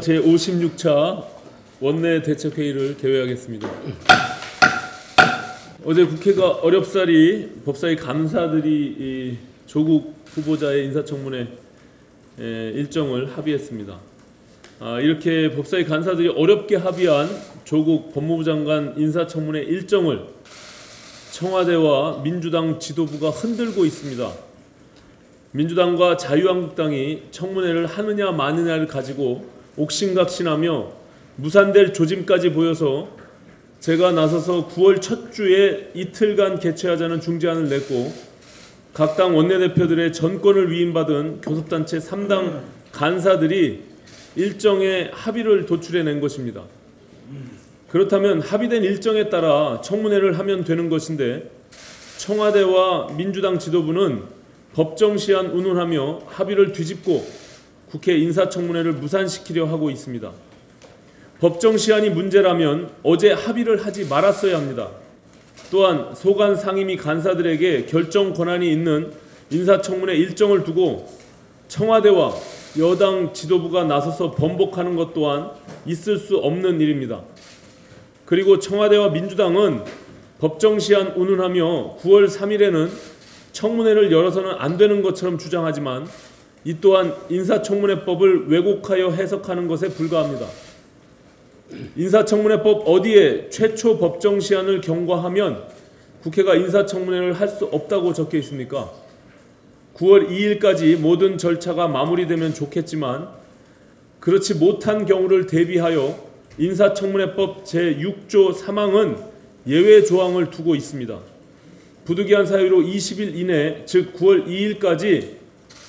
제56차 원내대책회의를 개회하겠습니다. 어제 국회가 어렵사리 법사위 간사들이 조국 후보자의 인사청문회 일정을 합의했습니다. 이렇게 법사위 간사들이 어렵게 합의한 조국 법무부 장관 인사청문회 일정을 청와대와 민주당 지도부가 흔들고 있습니다. 민주당과 자유한국당이 청문회를 하느냐 마느냐를 가지고 옥신각신하며 무산될 조짐까지 보여서 제가 나서서 9월 첫 주에 이틀간 개최하자는 중재안을 냈고 각 당 원내대표들의 전권을 위임받은 교섭단체 3당 간사들이 일정에 합의를 도출해낸 것입니다. 그렇다면 합의된 일정에 따라 청문회를 하면 되는 것인데 청와대와 민주당 지도부는 법정시한 운운하며 합의를 뒤집고 국회 인사청문회를 무산시키려 하고 있습니다. 법정시한이 문제라면 어제 합의를 하지 말았어야 합니다. 또한 소관 상임위 간사들에게 결정 권한이 있는 인사청문회 일정을 두고 청와대와 여당 지도부가 나서서 번복하는 것 또한 있을 수 없는 일입니다. 그리고 청와대와 민주당은 법정시한 운운하며 9월 3일에는 청문회를 열어서는 안 되는 것처럼 주장하지만 이 또한 인사청문회법을 왜곡하여 해석하는 것에 불과합니다. 인사청문회법 어디에 최초 법정시한을 경과하면 국회가 인사청문회를 할 수 없다고 적혀 있습니까? 9월 2일까지 모든 절차가 마무리되면 좋겠지만 그렇지 못한 경우를 대비하여 인사청문회법 제6조 3항은 예외 조항을 두고 있습니다. 부득이한 사유로 20일 이내 즉 9월 2일까지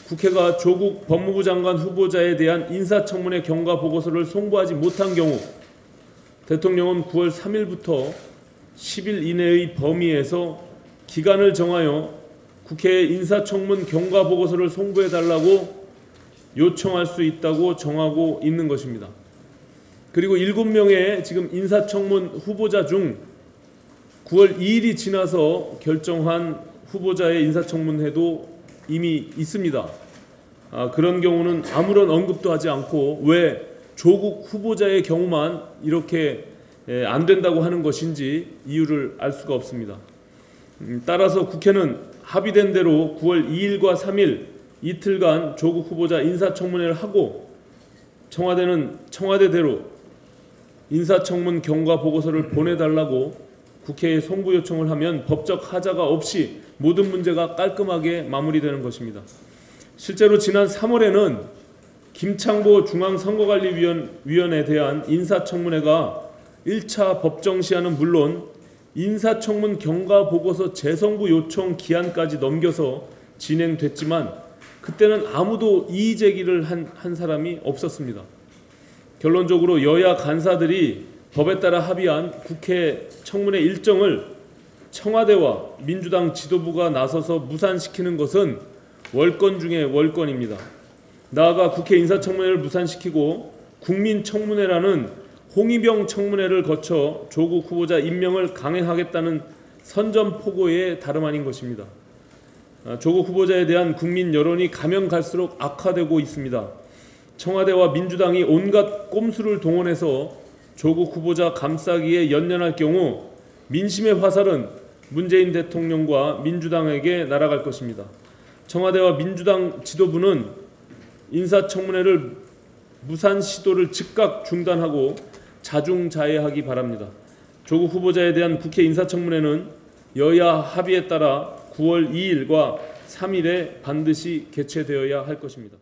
국회가 조국 법무부 장관 후보자에 대한 인사청문회 경과 보고서를 송부하지 못한 경우 대통령은 9월 3일부터 10일 이내의 범위에서 기간을 정하여 국회에 인사청문 경과 보고서를 송부해달라고 요청할 수 있다고 정하고 있는 것입니다. 그리고 7명의 지금 인사청문 후보자 중 9월 2일이 지나서 결정한 후보자의 인사청문회도 이미 있습니다. 그런 경우는 아무런 언급도 하지 않고 왜 조국 후보자의 경우만 이렇게 안 된다고 하는 것인지 이유를 알 수가 없습니다. 따라서 국회는 합의된 대로 9월 2일과 3일 이틀간 조국 후보자 인사청문회를 하고 청와대는 청와대대로 인사청문 경과 보고서를 보내달라고 국회에 송부 요청을 하면 법적 하자가 없이 모든 문제가 깔끔하게 마무리되는 것입니다. 실제로 지난 3월에는 김창보 중앙선거관리위원회에 대한 인사청문회가 1차 법정시한은 물론 인사청문 경과 보고서 재송부 요청 기한까지 넘겨서 진행됐지만 그때는 아무도 이의 제기를 한 사람이 없었습니다. 결론적으로 여야 간사들이 법에 따라 합의한 국회 청문회 일정을 청와대와 민주당 지도부가 나서서 무산시키는 것은 월권 중의 월권입니다. 나아가 국회 인사청문회를 무산시키고 국민청문회라는 홍위병 청문회를 거쳐 조국 후보자 임명을 강행하겠다는 선전포고에 다름 아닌 것입니다. 조국 후보자에 대한 국민 여론이 가면 갈수록 악화되고 있습니다. 청와대와 민주당이 온갖 꼼수를 동원해서 조국 후보자 감싸기에 연연할 경우 민심의 화살은 문재인 대통령과 민주당에게 날아갈 것입니다. 청와대와 민주당 지도부는 인사청문회를 무산 시도를 즉각 중단하고 자중자애하기 바랍니다. 조국 후보자에 대한 국회 인사청문회는 여야 합의에 따라 9월 2일과 3일에 반드시 개최되어야 할 것입니다.